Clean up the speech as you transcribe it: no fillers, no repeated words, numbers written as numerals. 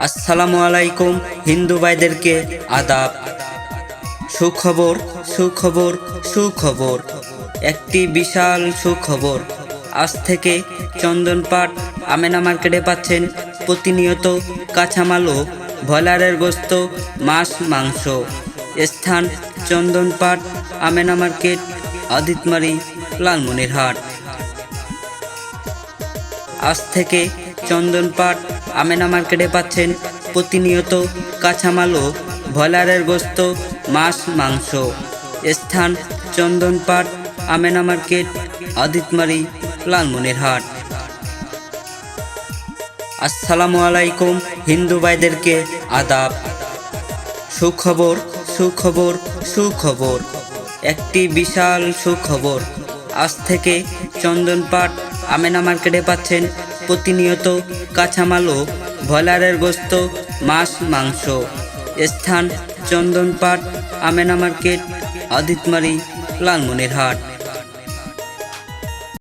আসসালামু আলাইকুম হিন্দু ভাইদেরকে আদাব। সুখবর সুখবর সুখবর, একটি বিশাল সুখবর। আজ থেকে চন্দনপাট আমেনা মার্কেটে পাচ্ছেন প্রতিনিয়ত কাঁচামাল ও ব্রয়লারের গোস্ত, মাছ, মাংস। স্থান চন্দনপাট আমেনা মার্কেট, আদিতমারি, লালমনিরহাট। আজ থেকে চন্দনপাট আমেনা মার্কেটে পাচ্ছেন প্রতিনিয়ত কাঁচামাল ও ব্রয়লারের গোস্ত, মাছ, মাংস। স্থান চন্দনপাট আমেনা মার্কেট, আদিতমারি, লালমনিরহাট। আসসালামু আলাইকুম হিন্দু ভাইদেরকে আদাব। সুখবর সুখবর সুখবর, একটি বিশাল সুখবর। আজ থেকে চন্দনপাট আমেনা মার্কেটে পাচ্ছেন প্রতিনিয়ত কাঁচামাল ও ব্রয়লারের গোস্ত, মাছ, মাংস। স্থান চন্দনপাট আমেনা মার্কেট, আদিতমারি, লালমনিরহাট।